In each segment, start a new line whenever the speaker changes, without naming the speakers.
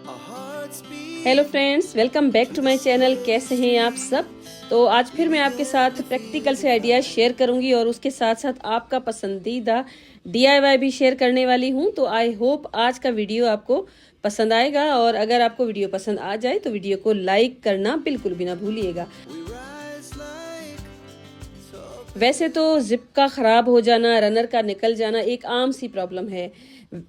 Hello friends, welcome back to my channel. कैसे हैं आप सब? तो आज फिर मैं आपके साथ प्रैक्टिकल से आइडियाज शेयर करूंगी और उसके साथ साथ आपका पसंदीदा DIY भी शेयर करने वाली हूं। तो आई होप आज का वीडियो आपको पसंद आएगा, और अगर आपको वीडियो पसंद आ जाए तो वीडियो को लाइक करना बिल्कुल भी ना भूलिएगा। वैसे तो जिप का ख़राब हो जाना, रनर का निकल जाना एक आम सी प्रॉब्लम है।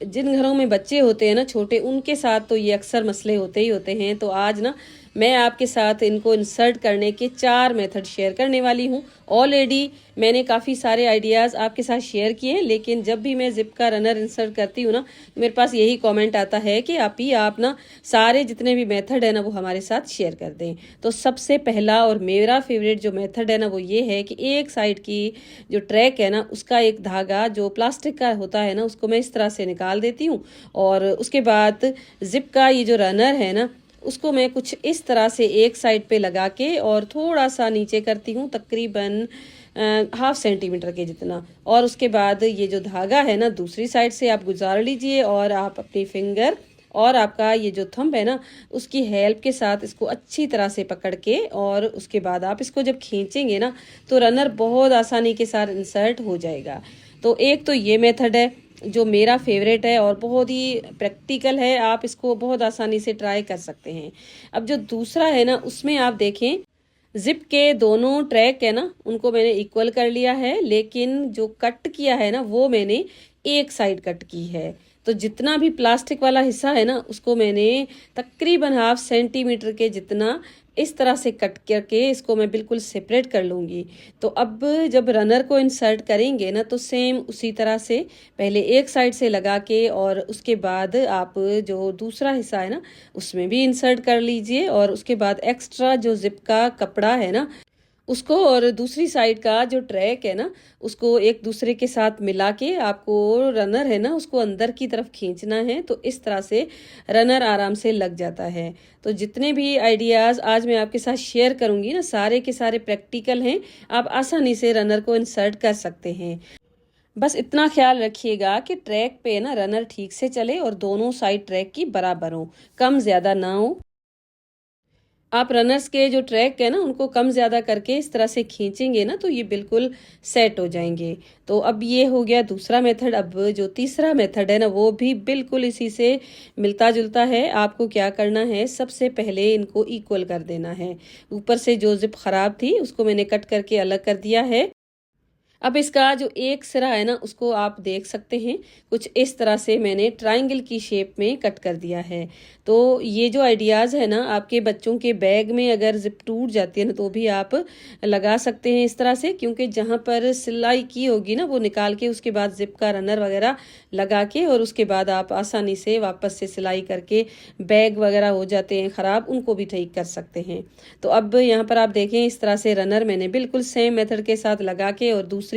जिन घरों में बच्चे होते हैं ना छोटे, उनके साथ तो ये अक्सर मसले होते ही होते हैं। तो आज ना मैं आपके साथ इनको इंसर्ट करने के 4 मेथड शेयर करने वाली हूँ। ऑलरेडी मैंने काफ़ी सारे आइडियाज़ आपके साथ शेयर किए हैं, लेकिन जब भी मैं जिप का रनर इंसर्ट करती हूँ ना, मेरे पास यही कमेंट आता है कि आप ना सारे जितने भी मेथड है ना वो हमारे साथ शेयर कर दें। तो सबसे पहला और मेरा फेवरेट जो मेथड है ना वो ये है कि एक साइड की जो ट्रैक है ना उसका एक धागा जो प्लास्टिक का होता है ना उसको मैं इस तरह से निकाल देती हूँ, और उसके बाद जिप का ये जो रनर है ना उसको मैं कुछ इस तरह से एक साइड पे लगा के और थोड़ा सा नीचे करती हूँ, तकरीबन 1/2 सेंटीमीटर के जितना। और उसके बाद ये जो धागा है ना दूसरी साइड से आप गुजार लीजिए, और आप अपनी फिंगर और आपका ये जो थंब है ना उसकी हेल्प के साथ इसको अच्छी तरह से पकड़ के, और उसके बाद आप इसको जब खींचेंगे ना तो रनर बहुत आसानी के साथ इंसर्ट हो जाएगा। तो एक तो ये मेथड है जो मेरा फेवरेट है और बहुत ही प्रैक्टिकल है, आप इसको बहुत आसानी से ट्राई कर सकते हैं। अब जो दूसरा है ना उसमें आप देखें, जिप के दोनों ट्रैक है ना उनको मैंने इक्वल कर लिया है, लेकिन जो कट किया है ना वो मैंने एक साइड कट की है। तो जितना भी प्लास्टिक वाला हिस्सा है ना उसको मैंने तकरीबन 1/2 सेंटीमीटर के जितना इस तरह से कट करके इसको मैं बिल्कुल सेपरेट कर लूँगी। तो अब जब रनर को इंसर्ट करेंगे ना तो सेम उसी तरह से पहले एक साइड से लगा के, और उसके बाद आप जो दूसरा हिस्सा है ना उसमें भी इंसर्ट कर लीजिए, और उसके बाद एक्स्ट्रा जो जिप का कपड़ा है ना उसको और दूसरी साइड का जो ट्रैक है ना उसको एक दूसरे के साथ मिला के आपको रनर है ना उसको अंदर की तरफ खींचना है। तो इस तरह से रनर आराम से लग जाता है। तो जितने भी आइडियाज़ आज मैं आपके साथ शेयर करूंगी ना सारे के सारे प्रैक्टिकल हैं, आप आसानी से रनर को इंसर्ट कर सकते हैं। बस इतना ख्याल रखिएगा कि ट्रैक पे ना रनर ठीक से चले और दोनों साइड ट्रैक की बराबर हो, कम ज़्यादा ना हो। आप रनर्स के जो ट्रैक है ना उनको कम ज़्यादा करके इस तरह से खींचेंगे ना तो ये बिल्कुल सेट हो जाएंगे। तो अब ये हो गया दूसरा मेथड। अब जो तीसरा मेथड है ना वो भी बिल्कुल इसी से मिलता जुलता है। आपको क्या करना है, सबसे पहले इनको इक्वल कर देना है। ऊपर से जो जिप खराब थी उसको मैंने कट करके अलग कर दिया है। अब इसका जो एक सिरा है ना उसको आप देख सकते हैं, कुछ इस तरह से मैंने ट्रायंगल की शेप में कट कर दिया है। तो ये जो आइडियाज़ है ना आपके बच्चों के बैग में अगर जिप टूट जाती है ना तो भी आप लगा सकते हैं इस तरह से, क्योंकि जहाँ पर सिलाई की होगी ना वो निकाल के उसके बाद जिप का रनर वगैरह लगा के, और उसके बाद आप आसानी से वापस से सिलाई करके बैग वगैरह हो जाते हैं ख़राब उनको भी ठीक कर सकते हैं। तो अब यहाँ पर आप देखें इस तरह से रनर मैंने बिल्कुल सेम मेथड के साथ लगा के, और दूसरी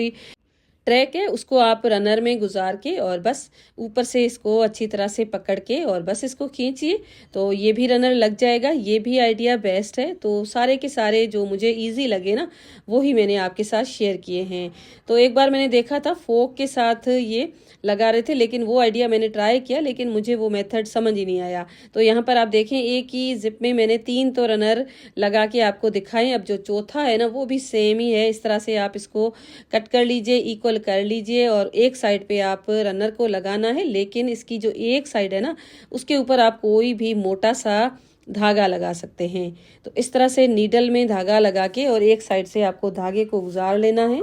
ट्रैक है उसको आप रनर में गुजार के और बस ऊपर से इसको अच्छी तरह से पकड़ के और बस इसको खींचिए तो ये भी रनर लग जाएगा। ये भी आइडिया बेस्ट है। तो सारे के सारे जो मुझे इजी लगे ना वो ही मैंने आपके साथ शेयर किए हैं। तो एक बार मैंने देखा था फोक के साथ ये लगा रहे थे, लेकिन वो आइडिया मैंने ट्राई किया लेकिन मुझे वो मेथड समझ ही नहीं आया। तो यहाँ पर आप देखें एक ही जिप में मैंने 3 तो रनर लगा के आपको दिखाएं। अब जो चौथा है ना वो भी सेम ही है। इस तरह से आप इसको कट कर लीजिए, इक्वल कर लीजिए, और एक साइड पे आप रनर को लगाना है, लेकिन इसकी जो एक साइड है ना उसके ऊपर आप कोई भी मोटा सा धागा लगा सकते हैं। तो इस तरह से नीडल में धागा लगा के और एक साइड से आपको धागे को गुजार लेना है।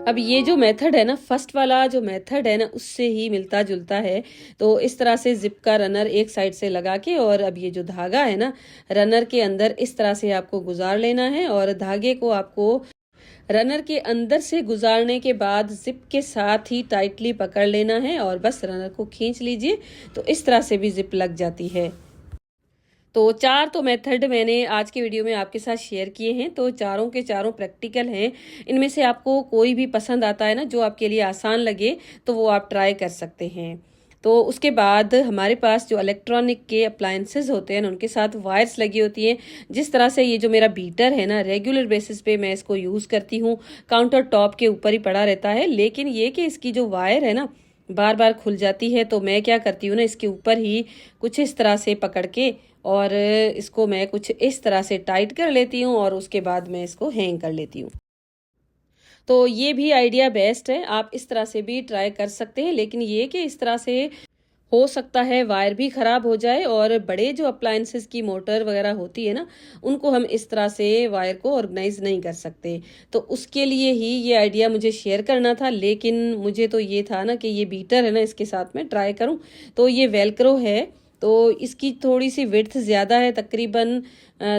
अब ये जो मेथड है ना फर्स्ट वाला जो मेथड है ना उससे ही मिलता जुलता है। तो इस तरह से जिप का रनर एक साइड से लगा के, और अब ये जो धागा है ना रनर के अंदर इस तरह से आपको गुजार लेना है, और धागे को आपको रनर के अंदर से गुजारने के बाद जिप के साथ ही टाइटली पकड़ लेना है, और बस रनर को खींच लीजिए। तो इस तरह से भी जिप लग जाती है। तो 4 तो मेथड मैंने आज के वीडियो में आपके साथ शेयर किए हैं। तो चारों के चारों प्रैक्टिकल हैं। इनमें से आपको कोई भी पसंद आता है ना जो आपके लिए आसान लगे तो वो आप ट्राई कर सकते हैं। तो उसके बाद हमारे पास जो इलेक्ट्रॉनिक के अप्लायंसेस होते हैं ना उनके साथ वायर्स लगी होती हैं। जिस तरह से ये जो मेरा बीटर है ना रेगुलर बेसिस पे मैं इसको यूज़ करती हूँ, काउंटर टॉप के ऊपर ही पड़ा रहता है, लेकिन ये कि इसकी जो वायर है ना बार बार खुल जाती है। तो मैं क्या करती हूँ ना, इसके ऊपर ही कुछ इस तरह से पकड़ के और इसको मैं कुछ इस तरह से टाइट कर लेती हूँ और उसके बाद मैं इसको हैंग कर लेती हूँ। तो ये भी आइडिया बेस्ट है, आप इस तरह से भी ट्राई कर सकते हैं। लेकिन ये कि इस तरह से हो सकता है वायर भी ख़राब हो जाए, और बड़े जो अप्लायंसेस की मोटर वगैरह होती है ना, उनको हम इस तरह से वायर को ऑर्गेनाइज नहीं कर सकते। तो उसके लिए ही ये आइडिया मुझे शेयर करना था। लेकिन मुझे तो ये था ना कि ये बीटर है ना, इसके साथ में ट्राई करूं। तो ये वेलक्रो है, तो इसकी थोड़ी सी विड्थ ज़्यादा है, तकरीबन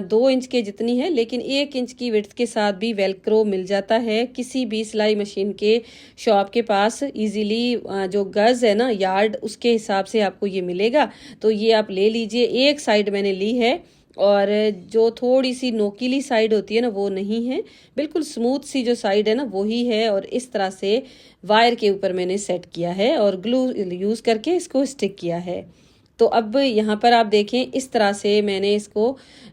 2 इंच के जितनी है। लेकिन 1 इंच की विड्थ के साथ भी वेलक्रो मिल जाता है किसी भी सिलाई मशीन के शॉप के पास इजीली। जो गज है ना, यार्ड, उसके हिसाब से आपको ये मिलेगा। तो ये आप ले लीजिए। एक साइड मैंने ली है, और जो थोड़ी सी नोकीली साइड होती है ना, वो नहीं है, बिल्कुल स्मूथ सी जो साइड है ना, वो ही है। और इस तरह से वायर के ऊपर मैंने सेट किया है और ग्लू यूज़ करके इसको स्टिक किया है। तो अब यहाँ पर आप देखें, इस तरह से मैंने इसको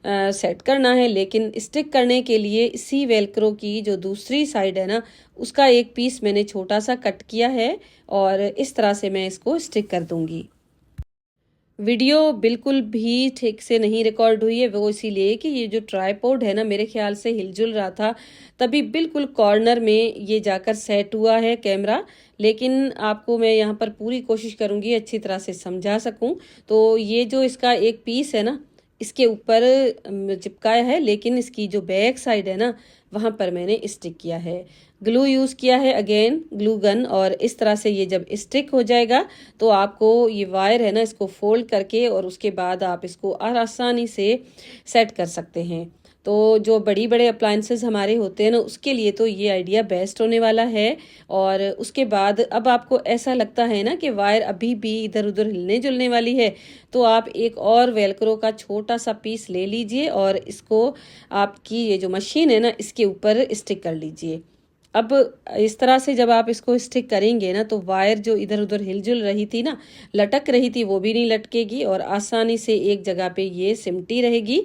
सेट करना है। लेकिन स्टिक करने के लिए इसी वेलक्रो की जो दूसरी साइड है ना, उसका एक पीस मैंने छोटा सा कट किया है, और इस तरह से मैं इसको स्टिक कर दूंगी। वीडियो बिल्कुल भी ठीक से नहीं रिकॉर्ड हुई है, वो इसीलिए कि ये जो ट्राइपॉड है ना, मेरे ख्याल से हिलजुल रहा था, तभी बिल्कुल कॉर्नर में ये जाकर सेट हुआ है कैमरा। लेकिन आपको मैं यहाँ पर पूरी कोशिश करूँगी अच्छी तरह से समझा सकूँ। तो ये जो इसका एक पीस है ना, इसके ऊपर चिपकाया है, लेकिन इसकी जो बैक साइड है ना, वहाँ पर मैंने स्टिक किया है, ग्लू यूज़ किया है, अगेन ग्लू गन। और इस तरह से ये जब स्टिक हो जाएगा, तो आपको ये वायर है ना, इसको फोल्ड करके और उसके बाद आप इसको आसानी से सेट कर सकते हैं। तो जो बड़ी बड़े अप्लायंसेस हमारे होते हैं ना, उसके लिए तो ये आइडिया बेस्ट होने वाला है। और उसके बाद अब आपको ऐसा लगता है ना कि वायर अभी भी इधर उधर हिलने जुलने वाली है, तो आप एक और वेलक्रो का छोटा सा पीस ले लीजिए और इसको आपकी ये जो मशीन है ना, इसके ऊपर स्टिक कर लीजिए। अब इस तरह से जब आप इसको स्टिक करेंगे ना, तो वायर जो इधर उधर हिलजुल रही थी ना, लटक रही थी, वो भी नहीं लटकेगी और आसानी से एक जगह पे ये सिमटी रहेगी।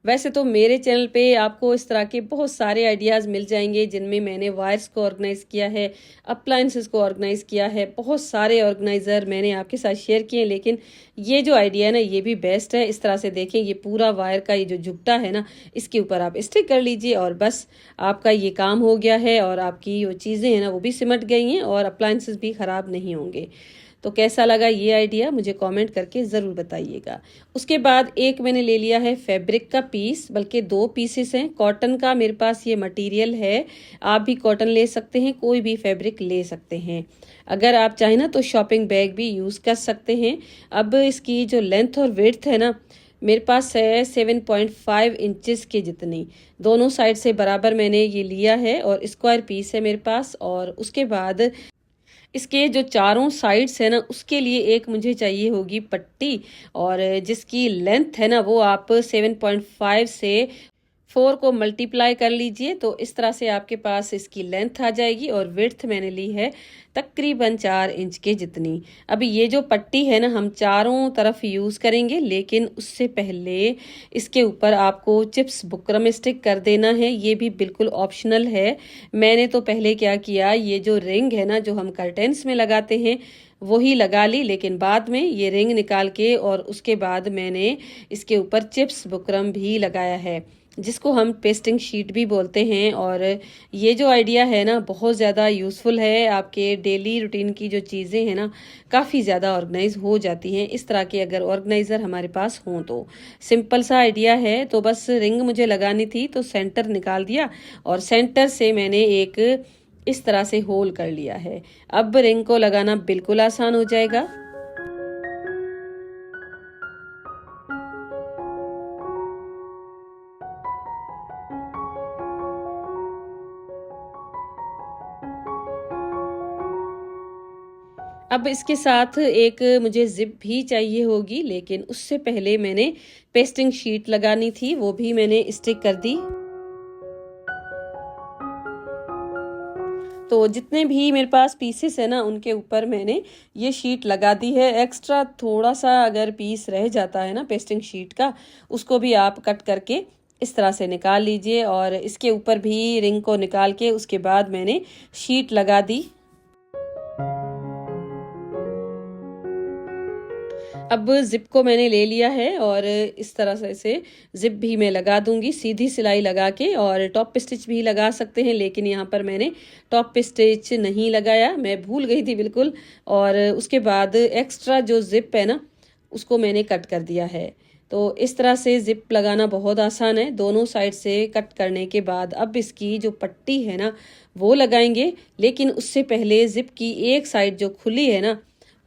वैसे तो मेरे चैनल पे आपको इस तरह के बहुत सारे आइडियाज़ मिल जाएंगे, जिनमें मैंने वायर्स को ऑर्गेनाइज़ किया है, अप्लायंसेस को ऑर्गेनाइज़ किया है, बहुत सारे ऑर्गेनाइज़र मैंने आपके साथ शेयर किए हैं। लेकिन ये जो आइडिया है ना, ये भी बेस्ट है। इस तरह से देखें, ये पूरा वायर का ये जो जुगटा है ना, इसके ऊपर आप स्टिक कर लीजिए और बस आपका ये काम हो गया है, और आपकी जो चीज़ें हैं ना, वो भी सिमट गई हैं और अप्लायंसेस भी ख़राब नहीं होंगे। तो कैसा लगा ये आइडिया, मुझे कमेंट करके ज़रूर बताइएगा। उसके बाद एक मैंने ले लिया है फैब्रिक का पीस, बल्कि 2 पीसेस हैं। कॉटन का मेरे पास ये मटेरियल है, आप भी कॉटन ले सकते हैं, कोई भी फैब्रिक ले सकते हैं। अगर आप चाहें ना तो शॉपिंग बैग भी यूज़ कर सकते हैं। अब इसकी जो लेंथ और विड्थ है ना, मेरे पास है 7.5 इंचेस के जितनी, दोनों साइड से बराबर मैंने ये लिया है, और स्क्वायर पीस है मेरे पास। और उसके बाद इसके जो चारों साइड्स है ना, उसके लिए एक मुझे चाहिए होगी पट्टी, और जिसकी लेंथ है ना, वो आप 7.5 से 4 को मल्टीप्लाई कर लीजिए, तो इस तरह से आपके पास इसकी लेंथ आ जाएगी। और विड्थ मैंने ली है तकरीबन 4 इंच के जितनी। अभी ये जो पट्टी है ना, हम चारों तरफ यूज़ करेंगे, लेकिन उससे पहले इसके ऊपर आपको चिप्स बुकरम स्टिक कर देना है। ये भी बिल्कुल ऑप्शनल है। मैंने तो पहले क्या किया, ये जो रिंग है ना, जो हम कर्टेन्स में लगाते हैं, वही लगा ली। लेकिन बाद में ये रिंग निकाल के और उसके बाद मैंने इसके ऊपर चिप्स बुकरम भी लगाया है, जिसको हम पेस्टिंग शीट भी बोलते हैं। और ये जो आइडिया है ना, बहुत ज़्यादा यूज़फुल है। आपके डेली रूटीन की जो चीज़ें हैं ना, काफ़ी ज़्यादा ऑर्गेनाइज हो जाती हैं इस तरह के अगर ऑर्गेनाइज़र हमारे पास हों तो। सिंपल सा आइडिया है। तो बस रिंग मुझे लगानी थी, तो सेंटर निकाल दिया और सेंटर से मैंने एक इस तरह से होल कर लिया है। अब रिंग को लगाना बिल्कुल आसान हो जाएगा। अब इसके साथ एक मुझे जिप भी चाहिए होगी, लेकिन उससे पहले मैंने पेस्टिंग शीट लगानी थी, वो भी मैंने स्टिक कर दी। तो जितने भी मेरे पास पीसेस है ना, उनके ऊपर मैंने ये शीट लगा दी है। एक्स्ट्रा थोड़ा सा अगर पीस रह जाता है ना पेस्टिंग शीट का, उसको भी आप कट करके इस तरह से निकाल लीजिए। और इसके ऊपर भी रिंग को निकाल के उसके बाद मैंने शीट लगा दी। अब ज़िप को मैंने ले लिया है और इस तरह से ज़िप भी मैं लगा दूंगी सीधी सिलाई लगा के, और टॉप स्टिच भी लगा सकते हैं, लेकिन यहाँ पर मैंने टॉप स्टिच नहीं लगाया, मैं भूल गई थी बिल्कुल। और उसके बाद एक्स्ट्रा जो ज़िप है ना उसको मैंने कट कर दिया है। तो इस तरह से ज़िप लगाना बहुत आसान है। दोनों साइड से कट करने के बाद अब इसकी जो पट्टी है ना वो लगाएंगे, लेकिन उससे पहले ज़िप की एक साइड जो खुली है ना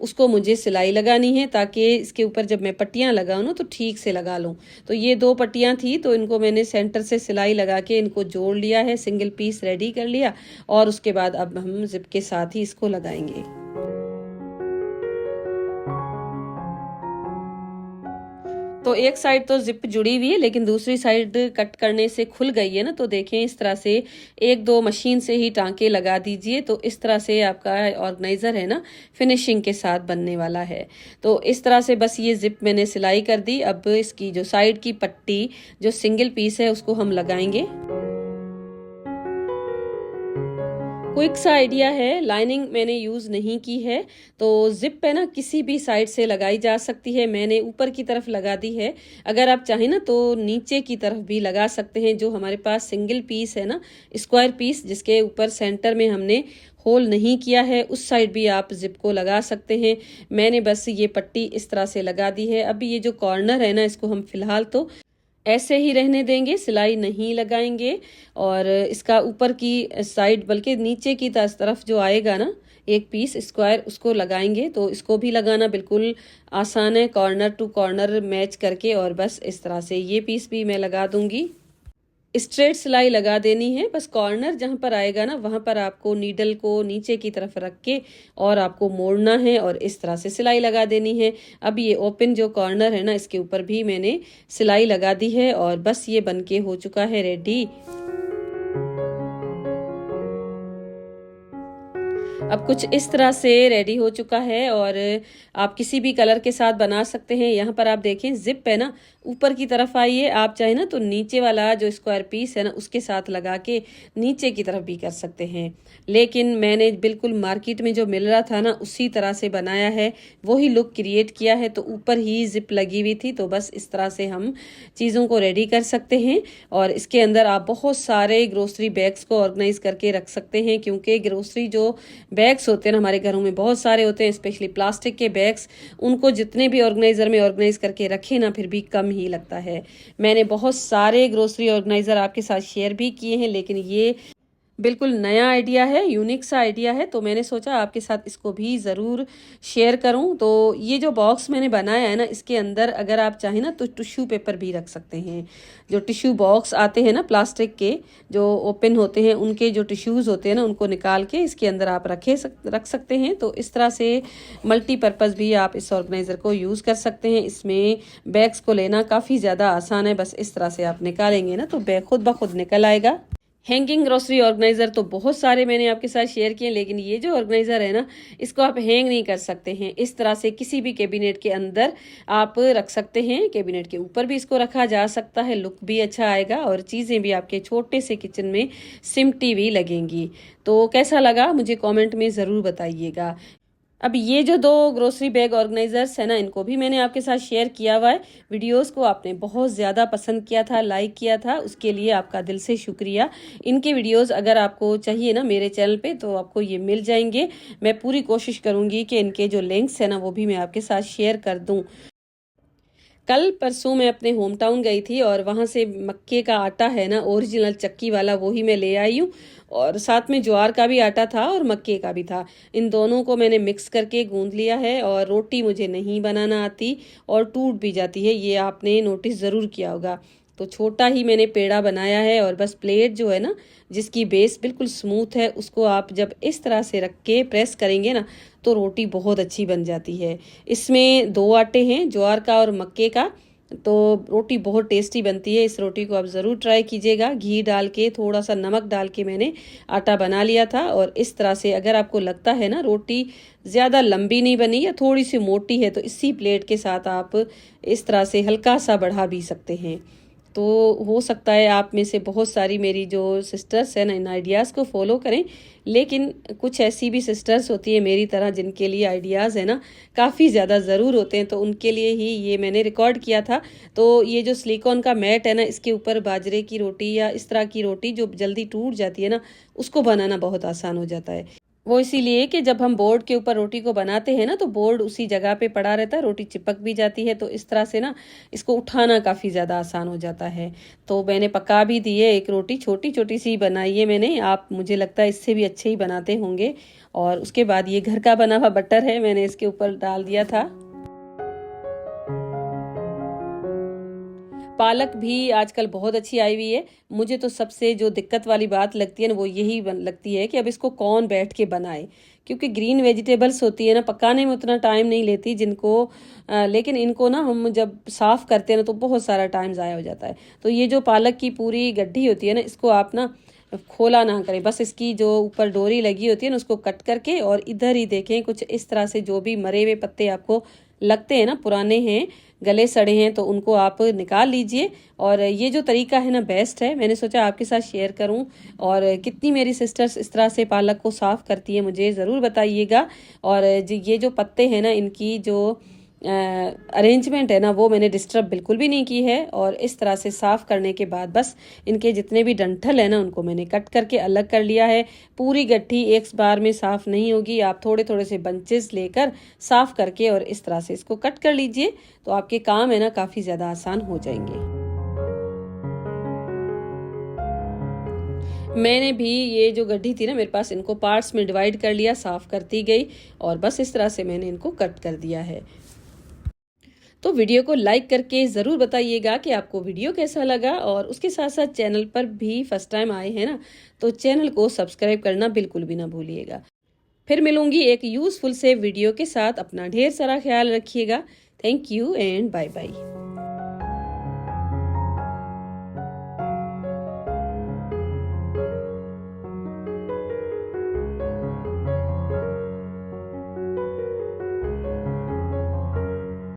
उसको मुझे सिलाई लगानी है, ताकि इसके ऊपर जब मैं पट्टियाँ लगाऊँ ना तो ठीक से लगा लूँ। तो ये 2 पट्टियाँ थी, तो इनको मैंने सेंटर से सिलाई लगा के इनको जोड़ लिया है, सिंगल पीस रेडी कर लिया, और उसके बाद अब हम ज़िप के साथ ही इसको लगाएंगे। तो एक साइड तो जिप जुड़ी हुई है, लेकिन दूसरी साइड कट करने से खुल गई है ना, तो देखें इस तरह से 1-2 मशीन से ही टांके लगा दीजिए, तो इस तरह से आपका ऑर्गेनाइजर है ना फिनिशिंग के साथ बनने वाला है। तो इस तरह से बस ये जिप मैंने सिलाई कर दी। अब इसकी जो साइड की पट्टी जो सिंगल पीस है उसको हम लगाएंगे। क्विक सा आइडिया है, लाइनिंग मैंने यूज़ नहीं की है, तो जिप है ना किसी भी साइड से लगाई जा सकती है। मैंने ऊपर की तरफ लगा दी है, अगर आप चाहें ना तो नीचे की तरफ भी लगा सकते हैं। जो हमारे पास सिंगल पीस है ना, स्क्वायर पीस, जिसके ऊपर सेंटर में हमने होल नहीं किया है, उस साइड भी आप जिप को लगा सकते हैं। मैंने बस ये पट्टी इस तरह से लगा दी है। अब ये जो कॉर्नर है ना इसको हम फिलहाल तो ऐसे ही रहने देंगे, सिलाई नहीं लगाएंगे। और इसका ऊपर की साइड, बल्कि नीचे की तरफ जो आएगा ना एक पीस स्क्वायर, उसको लगाएंगे। तो इसको भी लगाना बिल्कुल आसान है, कॉर्नर टू कॉर्नर मैच करके। और बस इस तरह से ये पीस भी मैं लगा दूंगी। स्ट्रेट सिलाई लगा देनी है, बस कॉर्नर जहाँ पर आएगा ना वहाँ पर आपको नीडल को नीचे की तरफ रख के और आपको मोड़ना है और इस तरह से सिलाई लगा देनी है। अब ये ओपन जो कॉर्नर है ना इसके ऊपर भी मैंने सिलाई लगा दी है और बस ये बनके हो चुका है रेडी। अब कुछ इस तरह से रेडी हो चुका है और आप किसी भी कलर के साथ बना सकते हैं। यहाँ पर आप देखें जिप है ना ऊपर की तरफ आई है, आप चाहे ना तो नीचे वाला जो स्क्वायर पीस है ना उसके साथ लगा के नीचे की तरफ भी कर सकते हैं, लेकिन मैंने बिल्कुल मार्केट में जो मिल रहा था ना उसी तरह से बनाया है, वही लुक क्रिएट किया है। तो ऊपर ही जिप लगी हुई थी, तो बस इस तरह से हम चीज़ों को रेडी कर सकते हैं। और इसके अंदर आप बहुत सारे ग्रोसरी बैग्स को ऑर्गेनाइज करके रख सकते हैं, क्योंकि ग्रोसरी जो बैग्स होते हैं ना हमारे घरों में बहुत सारे होते हैं, स्पेशली प्लास्टिक के बैग्स, उनको जितने भी ऑर्गेनाइजर में ऑर्गेनाइज करके रखे ना फिर भी कम ही लगता है। मैंने बहुत सारे ग्रोसरी ऑर्गेनाइजर आपके साथ शेयर भी किए हैं, लेकिन ये बिल्कुल नया आइडिया है, यूनिक सा आइडिया है, तो मैंने सोचा आपके साथ इसको भी ज़रूर शेयर करूं। तो ये जो बॉक्स मैंने बनाया है ना इसके अंदर अगर आप चाहें ना तो टिश्यू पेपर भी रख सकते हैं। जो टिश्यू बॉक्स आते हैं ना प्लास्टिक के जो ओपन होते हैं, उनके जो टिश्यूज़ होते हैं ना उनको निकाल के इसके अंदर आप रख सकते हैं। तो इस तरह से मल्टीपर्पज़ भी आप इस ऑर्गेनाइज़र को यूज़ कर सकते हैं। इसमें बैग्स को लेना काफ़ी ज़्यादा आसान है, बस इस तरह से आप निकालेंगे ना तो बैग खुद ब खुद निकल आएगा। हैंगिंग ग्रोसरी ऑर्गेनाइजर तो बहुत सारे मैंने आपके साथ शेयर किए, लेकिन ये जो ऑर्गेनाइजर है ना इसको आप हैंग नहीं कर सकते हैं। इस तरह से किसी भी कैबिनेट के अंदर आप रख सकते हैं, कैबिनेट के ऊपर भी इसको रखा जा सकता है, लुक भी अच्छा आएगा और चीज़ें भी आपके छोटे से किचन में सिमटी भी लगेंगी। तो कैसा लगा मुझे कॉमेंट में ज़रूर बताइएगा। अब ये जो 2 ग्रोसरी बैग ऑर्गेनाइजर्स है ना इनको भी मैंने आपके साथ शेयर किया हुआ है। वीडियोस को आपने बहुत ज़्यादा पसंद किया था, लाइक किया था, उसके लिए आपका दिल से शुक्रिया। इनके वीडियोस अगर आपको चाहिए ना मेरे चैनल पे तो आपको ये मिल जाएंगे। मैं पूरी कोशिश करूँगी कि इनके जो लिंक्स है ना वो भी मैं आपके साथ शेयर कर दूँ। कल परसों मैं अपने होम टाउन गई थी और वहाँ से मक्के का आटा है ना ओरिजिनल चक्की वाला वही मैं ले आई हूँ, और साथ में ज्वार का भी आटा था और मक्के का भी था। इन दोनों को मैंने मिक्स करके गूंद लिया है। और रोटी मुझे नहीं बनाना आती और टूट भी जाती है, ये आपने नोटिस ज़रूर किया होगा। तो छोटा ही मैंने पेड़ा बनाया है और बस प्लेट जो है ना जिसकी बेस बिल्कुल स्मूथ है उसको आप जब इस तरह से रख के प्रेस करेंगे ना तो रोटी बहुत अच्छी बन जाती है। इसमें 2 आटे हैं, ज्वार का और मक्के का, तो रोटी बहुत टेस्टी बनती है। इस रोटी को आप ज़रूर ट्राई कीजिएगा। घी डाल के थोड़ा सा नमक डाल के मैंने आटा बना लिया था। और इस तरह से अगर आपको लगता है ना रोटी ज़्यादा लंबी नहीं बनी या थोड़ी सी मोटी है तो इसी प्लेट के साथ आप इस तरह से हल्का सा बढ़ा भी सकते हैं। तो हो सकता है आप में से बहुत सारी मेरी जो सिस्टर्स हैं ना इन आइडियाज़ को फॉलो करें, लेकिन कुछ ऐसी भी सिस्टर्स होती है मेरी तरह जिनके लिए आइडियाज़ है ना काफ़ी ज़्यादा ज़रूर होते हैं, तो उनके लिए ही ये मैंने रिकॉर्ड किया था। तो ये जो सिलिकॉन का मैट है ना, इसके ऊपर बाजरे की रोटी या इस तरह की रोटी जो जल्दी टूट जाती है ना, उसको बनाना बहुत आसान हो जाता है। वो इसीलिए कि जब हम बोर्ड के ऊपर रोटी को बनाते हैं ना, तो बोर्ड उसी जगह पे पड़ा रहता है, रोटी चिपक भी जाती है, तो इस तरह से ना इसको उठाना काफ़ी ज़्यादा आसान हो जाता है। तो मैंने पका भी दी है, एक रोटी छोटी छोटी सी बनाई है मैंने, आप मुझे लगता है इससे भी अच्छे ही बनाते होंगे। और उसके बाद ये घर का बना हुआ बटर है, मैंने इसके ऊपर डाल दिया था। पालक भी आजकल बहुत अच्छी आई हुई है। मुझे तो सबसे जो दिक्कत वाली बात लगती है ना, वो यही लगती है कि अब इसको कौन बैठ के बनाए, क्योंकि ग्रीन वेजिटेबल्स होती है ना, पकाने में उतना टाइम नहीं लेती जिनको लेकिन इनको ना हम जब साफ़ करते हैं ना, तो बहुत सारा टाइम ज़ाया हो जाता है। तो ये जो पालक की पूरी गड्ढी होती है ना, इसको आप ना खोला ना करें, बस इसकी जो ऊपर डोरी लगी होती है ना, उसको कट करके और इधर ही देखें कुछ इस तरह से जो भी मरे हुए पत्ते आपको लगते हैं ना, पुराने हैं, गले सड़े हैं, तो उनको आप निकाल लीजिए। और ये जो तरीका है ना बेस्ट है, मैंने सोचा आपके साथ शेयर करूं। और कितनी मेरी सिस्टर्स इस तरह से पालक को साफ़ करती है मुझे ज़रूर बताइएगा। और ये जो पत्ते हैं ना, इनकी जो अरेंजमेंट है ना, वो मैंने डिस्टर्ब बिल्कुल भी नहीं की है। और इस तरह से साफ़ करने के बाद बस इनके जितने भी डंठल है ना, उनको मैंने कट करके अलग कर लिया है। पूरी गट्ठी एक बार में साफ़ नहीं होगी, आप थोड़े थोड़े से बंचेस लेकर साफ़ करके और इस तरह से इसको कट कर लीजिए, तो आपके काम है ना काफ़ी ज़्यादा आसान हो जाएंगे। मैंने भी ये जो गड्ढी थी ना मेरे पास, इनको पार्ट्स में डिवाइड कर लिया, साफ़ करती गई और बस इस तरह से मैंने इनको कट कर दिया है। तो वीडियो को लाइक करके ज़रूर बताइएगा कि आपको वीडियो कैसा लगा। और उसके साथ साथ चैनल पर भी फर्स्ट टाइम आए हैं ना, तो चैनल को सब्सक्राइब करना बिल्कुल भी ना भूलिएगा। फिर मिलूंगी एक यूज़फुल से वीडियो के साथ। अपना ढेर सारा ख्याल रखिएगा। Thank you and bye bye.